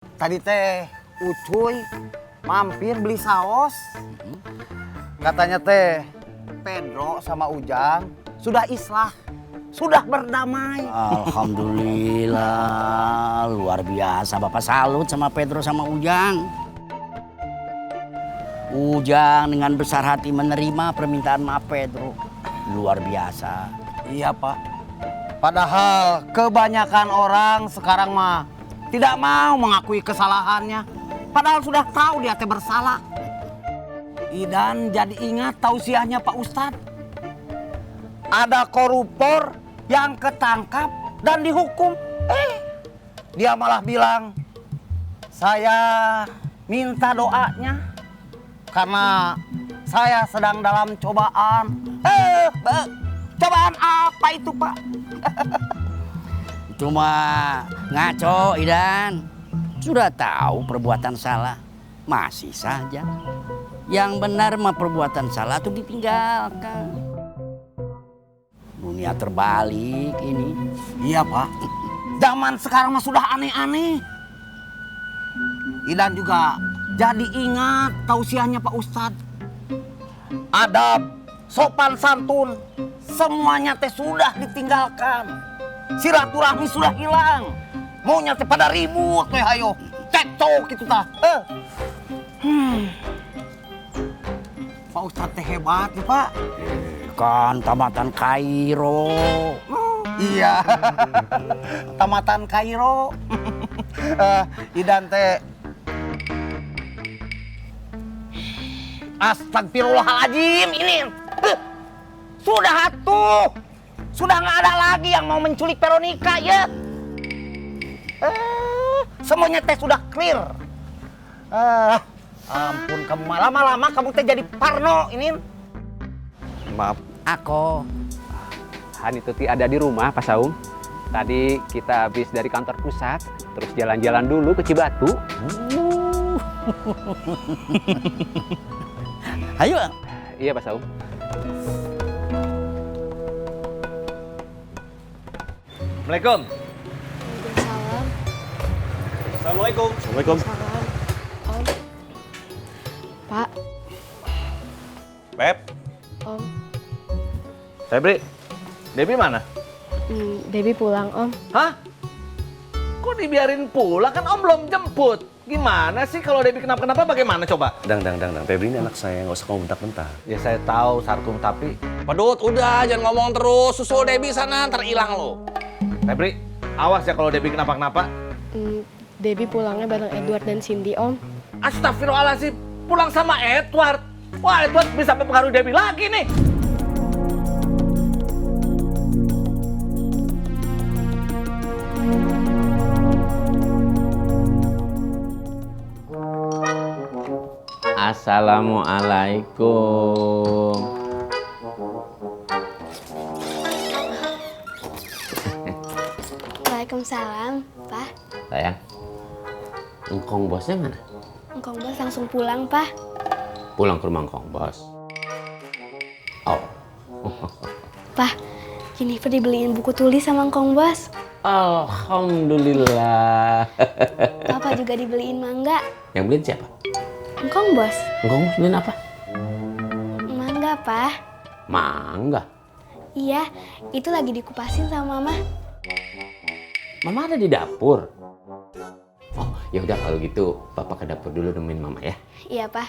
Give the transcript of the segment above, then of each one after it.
Tadi teh Ucuy mampir beli saos. Katanya teh Pedro sama Ujang sudah islah, sudah berdamai. Alhamdulillah, luar biasa. Bapak salut sama Pedro sama Ujang. Ujang dengan besar hati menerima permintaan maaf Pedro. Luar biasa. Iya Pak. Padahal kebanyakan orang sekarang mah tidak mau mengakui kesalahannya. Padahal sudah tahu dia teh bersalah. Idan jadi ingat tausiahnya Pak Ustadz. Ada koruptor yang ketangkap dan dihukum. Dia malah bilang, saya minta doanya karena saya sedang dalam cobaan. Cobaan apa itu Pak? Cuma ngaco, Idan. Sudah tahu perbuatan salah, masih saja. Yang benar mah perbuatan salah itu ditinggalkan. Dunia terbalik ini. Iya Pak. Zaman sekarang mah sudah aneh-aneh. Idan juga jadi ingat tausiahnya Pak Ustadz. Adab, sopan santun, semuanya teh sudah ditinggalkan. Silaturahmi sudah hilang. Maunya teh pada ribut teh ayo. Cekcok gitu tah. Pak Ustadz teh hebat nih Pak. Kan tamatan Kairo. Iya. Tamatan Kairo. Idan teh Astagfirullahaladzim ini. Sudah atuh. Sudah nggak ada lagi yang mau menculik Veronica ya. Semuanya teh sudah clear. Ampun kamu lama-lama kamu teh jadi parno ini. Maaf, Ako. Hani Tuti ada di rumah Pak Saung. Tadi kita habis dari kantor pusat, terus jalan-jalan dulu ke Cibatu. Ayo. Iya Pak Saung. Assalamualaikum. Waalaikumsalam. Assalamualaikum. Assalamualaikum. Salam. Om. Pak, Pep, Om. Febri, Debbie mana? Debbie pulang, Om. Hah? Kok dibiarin pulang? Kan Om belum jemput. Gimana sih kalau Debbie kenapa-kenapa bagaimana coba? Dang, Febri ini anak saya, nggak usah kamu bentak-bentak. Ya saya tahu Sarkum tapi... Pedut, udah jangan ngomong terus. Susul Debbie sana, ntar hilang lo. Febri, awas ya kalau Debbie kenapa-kenapa. Debbie pulangnya bareng Edward dan Cindy, Om. Astagfirullahaladzim, pulang sama Edward. Wah, Edward bisa mempengaruhi Debbie lagi nih. Assalamualaikum. Waalaikumsalam, Pak. Sayang, engkong bosnya mana? Engkong Bos langsung pulang, Pak. Pulang ke rumah engkong bos. Oh, Pak, Jennifer dibeliin buku tulis sama Engkong Bos. alhamdulillah. Papa juga dibeliin mangga. Yang beliin siapa? Engkong Bos. Engkong bos beliin apa? Mangga, Pak. Mangga. Iya, itu lagi dikupasin sama Mama. Mama ada di dapur. Oh, ya udah kalau gitu Papa ke dapur dulu nemenin Mama ya. Iya, Pak.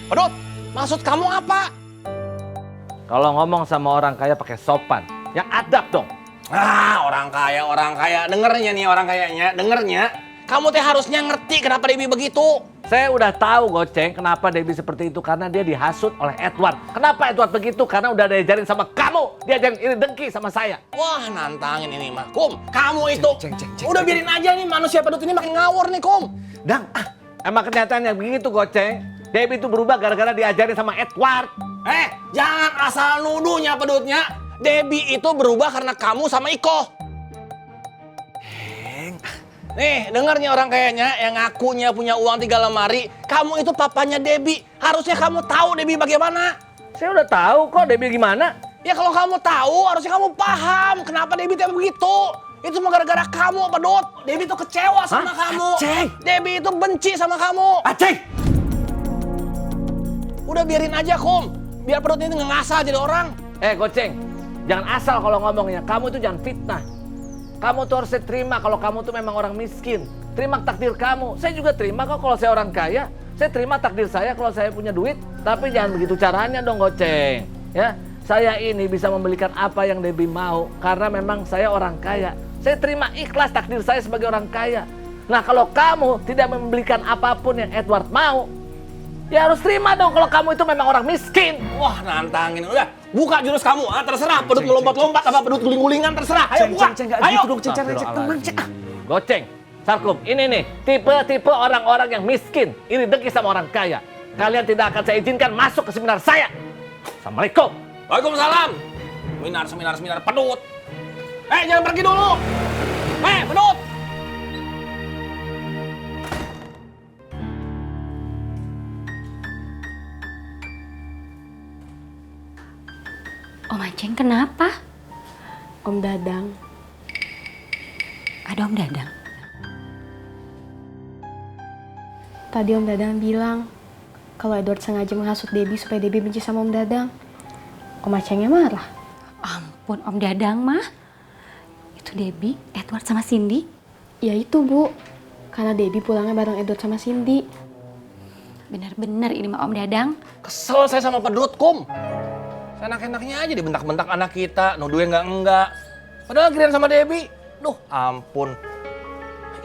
Pedut, maksud kamu apa? Kalau ngomong sama orang kaya pakai sopan, yang adab dong. Ah, orang kaya. Dengernya nih orang kayanya, dengernya. Kamu teh harusnya ngerti kenapa Debbie begitu. Saya udah tahu Goceng kenapa Debbie seperti itu karena dia dihasut oleh Edward. Kenapa Edward begitu? Karena udah diajarin sama kamu, diajarin iri dengki sama saya. Wah, nantangin ini mah. Kum, kamu itu udah biarin aja nih manusia pedut ini makin ngawur nih, Kum. Dang, emang kenyataannya begitu Goceng. Debbie itu berubah gara-gara diajarin sama Edward. Jangan asal nuduhnya pedutnya. Debbie itu berubah karena kamu sama Iko. Nih, dengarnya orang kayaknya yang ngakunya punya uang 3 lemari. Kamu itu papanya Debbie. Harusnya kamu tahu Debbie bagaimana. Saya udah tahu kok Debbie gimana. Ya kalau kamu tahu, harusnya kamu paham kenapa Debbie teh begitu. Itu semua gara-gara kamu, Pedut. Debbie tuh kecewa sama kamu. Aceng. Debbie itu benci sama kamu. Aceng! Udah biarin aja, Kum. Biar Pedut ini nggak ngasal jadi orang. Goceng, jangan asal kalau ngomongnya. Kamu itu jangan fitnah. Kamu tuh harus terima kalau kamu tuh memang orang miskin. Terima takdir kamu. Saya juga terima kok kalau saya orang kaya. Saya terima takdir saya kalau saya punya duit. Tapi jangan begitu caranya dong, Goceng. Ya, saya ini bisa membelikan apa yang Debbie mau karena memang saya orang kaya. Saya terima ikhlas takdir saya sebagai orang kaya. Nah, kalau kamu tidak membelikan apapun yang Edward mau, ya harus terima dong kalau kamu itu memang orang miskin. Wah, nantangin. Udah, buka jurus kamu. Terserah. Pedut ngelompat-lompat apa Pedut guling-gulingan, terserah. Ayo, buka. Ayo. Goceng, Sarkum, ini nih tipe-tipe orang-orang yang miskin, iri dengki sama orang kaya. Kalian tidak akan saya izinkan masuk ke seminar saya. Assalamualaikum. Waalaikumsalam. Seminar Pedut. Jangan pergi dulu. Pedut. Om Aceng kenapa? Om Dadang. Ada Om Dadang. Tadi Om Dadang bilang kalau Edward sengaja menghasut Debbie supaya Debbie benci sama Om Dadang. Om Acengnya marah. Ampun Om Dadang mah. Itu Debbie, Edward sama Cindy. Ya itu Bu, karena Debbie pulangnya bareng Edward sama Cindy. Bener-bener ini mah Om Dadang. Kesel saya sama Pedut, Kum. Enak-enaknya aja dibentak-bentak anak kita, nuduhnya enggak. Padahal kirain sama Debbie. Duh, ampun.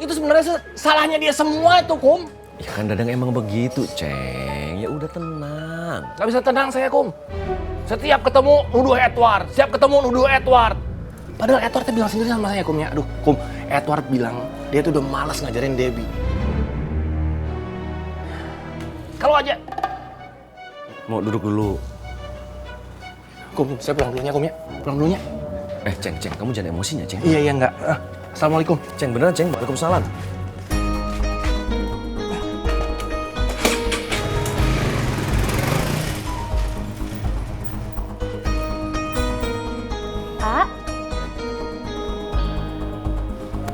Itu sebenarnya salahnya dia semua itu, Kum. Ya kan Dadang emang begitu, Ceng. Ya udah tenang. Gak bisa tenang saya, Kum. Setiap ketemu nuduh Edward, Padahal Edward bilang sendiri sama saya, Kum ya. Aduh, Kum, Edward bilang dia tuh udah malas ngajarin Debbie. Kalau aja. Mau duduk dulu. Kum, saya pulang dulunya, Kum ya. Pulang dulunya. Ceng, kamu jangan emosinya, Ceng. Iya, enggak. Assalamualaikum. Ceng, beneran, Ceng. Waalaikumsalam.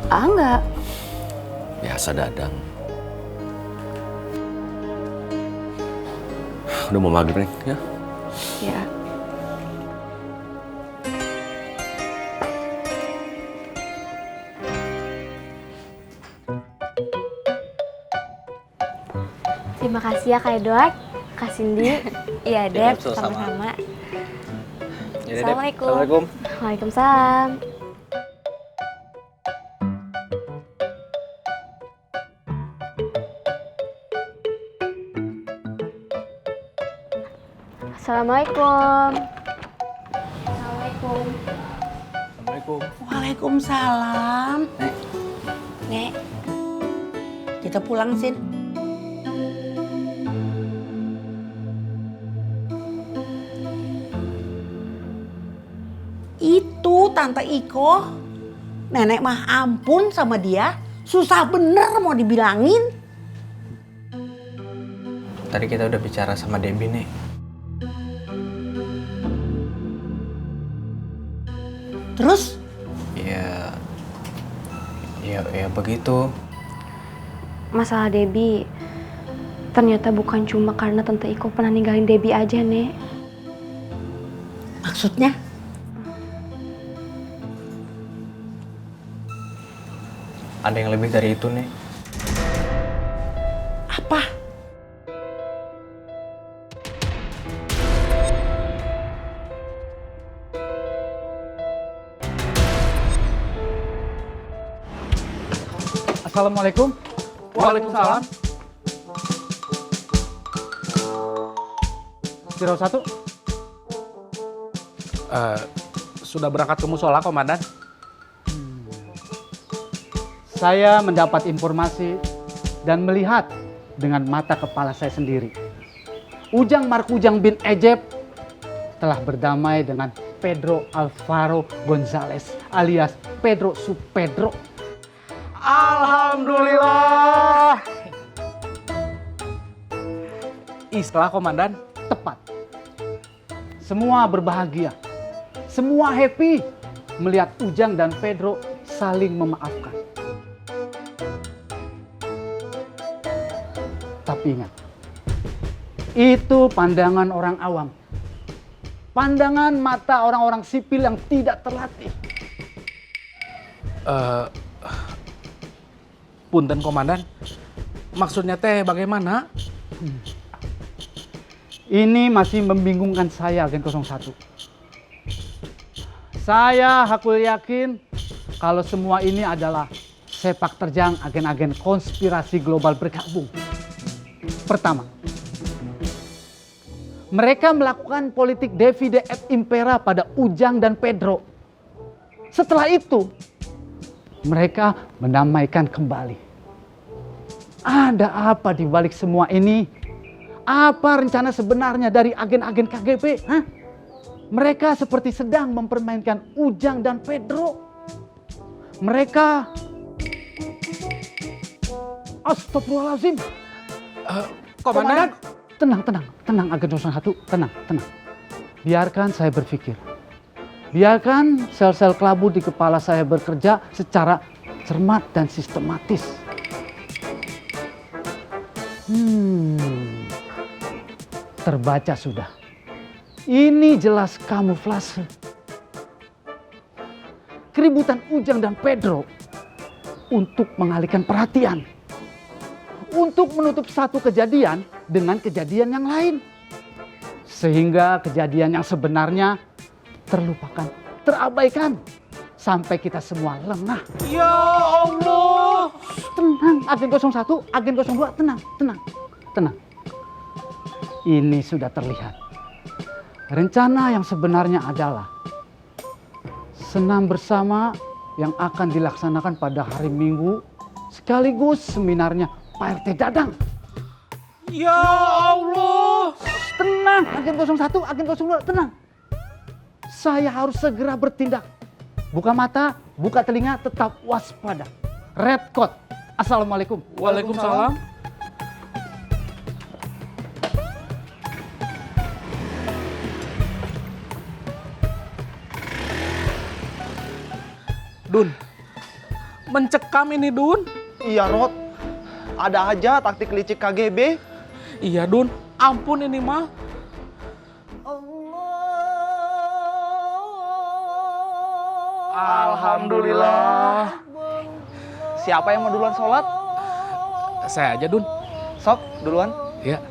Enggak. Biasa Dadang. Udah mau maghrib, Neng, ya? Ya. Terima kasih ya Kak Edward, Kak Cindy. Iya Deb, sama-sama. Assalamualaikum. Assalamualaikum. Waalaikumsalam. Assalamualaikum. Assalamualaikum. Assalamualaikum. Waalaikumsalam. Nek, Kita pulang, Sin. Itu Tante Iko. Nenek mah ampun sama dia. Susah bener mau dibilangin. Tadi kita udah bicara sama Debbie nih. Terus? Ya begitu. Masalah Debbie ternyata bukan cuma karena Tante Iko pernah ninggalin Debbie aja, Nek. Maksudnya? Ada yang lebih dari itu nih. Apa? Assalamualaikum. Waalaikumsalam. 01. Sudah berangkat ke musola, Komandan? Saya mendapat informasi dan melihat dengan mata kepala saya sendiri. Ujang Markujang bin Ejep telah berdamai dengan Pedro Alvaro Gonzales alias Pedro Supedro. Alhamdulillah. Istilah, Komandan? Tepat. Semua berbahagia. semua happy melihat Ujang dan Pedro saling memaafkan. Tapi ingat, itu pandangan orang awam. Pandangan mata orang-orang sipil yang tidak terlatih. Punten komandan, maksudnya teh bagaimana? Ini masih membingungkan saya, Agen 01. Saya hakul yakin kalau semua ini adalah sepak terjang agen-agen konspirasi global bergabung. Pertama, mereka melakukan politik divide et impera pada Ujang dan Pedro. Setelah itu, mereka mendamaikan kembali. Ada apa di balik semua ini? Apa rencana sebenarnya dari agen-agen KGB? Hah? Mereka seperti sedang mempermainkan Ujang dan Pedro. Mereka... Astagfirullahaladzim. Komandan. Tenang Agen 01, tenang. Biarkan saya berpikir. Biarkan sel-sel kelabu di kepala saya bekerja secara cermat dan sistematis. Terbaca sudah. Ini jelas kamuflase. Keributan Ujang dan Pedro untuk mengalihkan perhatian. Untuk menutup satu kejadian dengan kejadian yang lain. Sehingga kejadian yang sebenarnya terlupakan, terabaikan. Sampai kita semua lengah. Ya Allah. Tenang, Agen 01, Agen 02, tenang. Ini sudah terlihat. Rencana yang sebenarnya adalah senam bersama yang akan dilaksanakan pada hari Minggu sekaligus seminarnya Pak RT Dadang. Ya Allah. Tenang, Agen 01, Agen 02, tenang. Saya harus segera bertindak. Buka mata, buka telinga, tetap waspada. Red Code. Assalamualaikum. Waalaikumsalam. Dun, mencekam ini Dun. Iya Rod, ada aja taktik licik KGB. Iya Dun, ampun ini mah. Alhamdulillah. Siapa yang mau duluan sholat? Saya aja Dun. Sok, duluan. Ya.